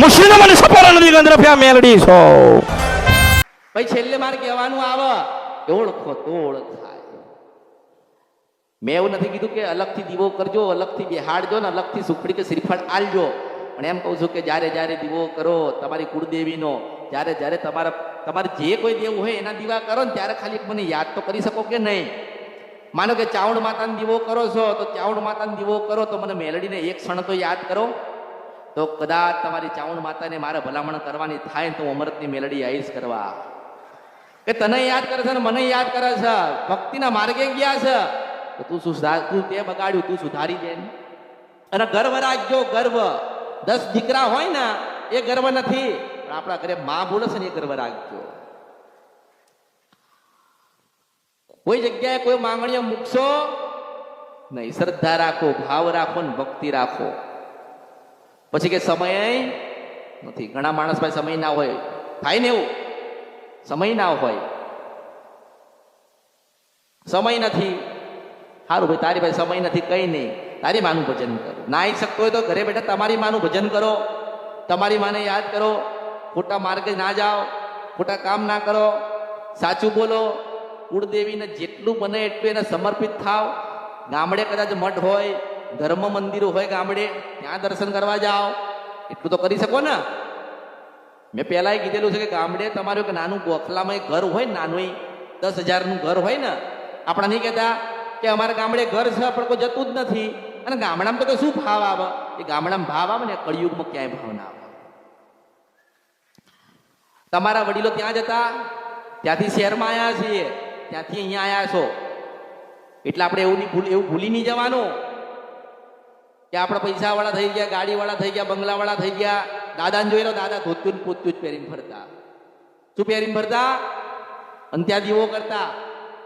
મશીનો મને સપારા નદી ગંદ્રફ્યા મેલડી છો. ભાઈ છેલ્લે મારે કહેવાનું આવે ઓળખો તો ઓળખાય. મેં એવું નથી કીધું કે અલગથી દીવો કરજો, અલગથી બેહાડજો ને અલગથી સુખડી કે શ્રીફળ આલજો. પણ એમ કહું છું કે જ્યારે જ્યારે દીવો કરો તમારી કુળદેવીનો, જ્યારે જ્યારે તમારે જે કોઈ દેવું હોય એના દીવા કરો ને ત્યારે ખાલી મને યાદ તો કરી શકો કે નહીં. માનો કે ચાવડ માતાનો દીવો કરો છો તો ચાવડ માતાનો દીવો કરો તો મને મેલડીને એક ક્ષણ તો યાદ કરો. તો કદાચ તમારી ચાવડ માતાને મારે ભલામણ કરવાની થાય તો હું અમૃતની મેલડી આવીશ કરવા. કે તને યાદ કરે છે ને મને યાદ કરે છે, ભક્તિના માર્ગે ગયા છે તો તું તે બગાડ્યું તું સુધારી દે. અને ગર્વ રાખજો, ગર્વ. 10 દીકરા હોય ને એ ગર્વ નથી, પણ આપણા ઘરે માં બોલે છે ને એ ગર્વ રાખજો. કોઈ જગ્યાએ કોઈ માંગણીઓ મૂકશો નહીં, શ્રદ્ધા રાખો, ભાવ રાખો ને ભક્તિ રાખો. પછી કે સમય નથી, ઘણા માણસ પાસે સમય ના હોય, થાય ને એવું, સમય ના હોય, સમય નથી. સારું ભાઈ તારી પાસે સમય નથી, કઈ નહીં, તારી માનું ભજન કરો. ના આવી શકતો હોય તો ઘરે બેઠા તમારી માનું ભજન કરો, તમારી માને યાદ કરો, ખોટા માર્ગે ના જાઓ, ખોટા કામ ના કરો, સાચું બોલો. કુળદેવીને જેટલું બને એટલું એને સમર્પિત થાવ. ગામડે કદાચ મઠ હોય, ધર્મ મંદિરો હોય ગામડે, ત્યાં દર્શન કરવા જાઓ, એટલું તો કરી શકો ને. મેં પહેલાં કીધેલું છે કે ગામડે તમારું એક નાનું ગોખલામાં એક ઘર હોય, નાનું 10,000નું ઘર હોય ને, આપણા નહીં કહેતા કે અમારા ગામડે ઘર છે પણ કોઈ જતું જ નથી. અને ગામડામાં તો શું ભાવ આવે, એ ગામડામાં ભાવ આવે ને કળિયુગમાં ક્યાંય ભાવ ના આવે. તમારા વડીલો ત્યાં જતા, ત્યાંથી શહેરમાં આવ્યા છીએ, ત્યાંથી અહીંયા આવ્યા છો, એટલે આપણે એવું ભૂલી નહીં જવાનું કે આપણે પૈસાવાળા થઈ ગયા, ગાડીવાળા થઈ ગયા, બંગલાવાળા થઈ ગયા. દાદાને જોઈ લો, દાદા ધોતું પોતું જ પહેરીને ફરતા. શું પહેરીને ફરતા? અને ત્યાં દીવો કરતા,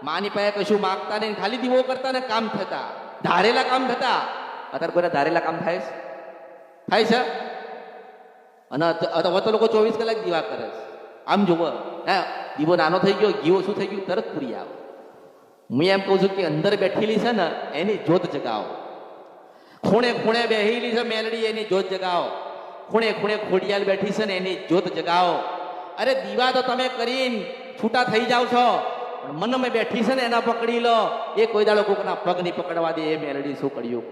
માની પાસે કશું માગતા નહીં, ખાલી દીવો કરતા ને કામ થતા, ધારેલા કામ થતા. અત્યારે કોઈને ધારેલા કામ થાય છે? અને હવે તો લોકો 24 કલાક દીવા કરે છે. આમ જુઓ, હા, દીવો નાનો થઈ ગયો, ઘીવો શું થઈ ગયું, તરત પૂરી આવે. હું એમ કહું છું કે અંદર બેઠેલી છે ને એની જ્યોત જગાવો. ખૂણે ખૂણે બેહેલી છે મેલડી, એની જ્યોત જગાવો. ખૂણે ખૂણે ખોડિયાલ બેઠી છે ને એની જ્યોત જગાવો. અરે દીવા તો તમે કરીને છૂટા થઈ જાવ છો, પણ મનમાં બેઠી છે ને એના પકડી લો. એ કોઈ દાડો કોકના પગ નહીં પકડવા દે. એ મેલડી શું કર્યું.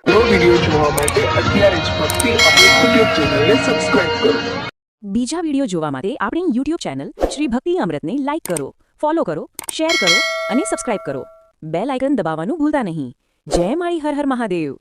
નવો વિડીયો જોવા માટે અત્યારે જ ભક્તિ અમૃત યુટ્યુબ ચેનલને સબસ્ક્રાઇબ કરો. બીજા વિડીયો જોવા માટે આપણી YouTube ચેનલ શ્રી ભક્તિ અમૃતને લાઇક કરો, ફોલો કરો, શેર કરો અને સબસ્ક્રાઇબ કરો. બેલ આઇકન દબાવવાનું ભૂલતા નહીં. જય માળી હર હર મહાદેવ.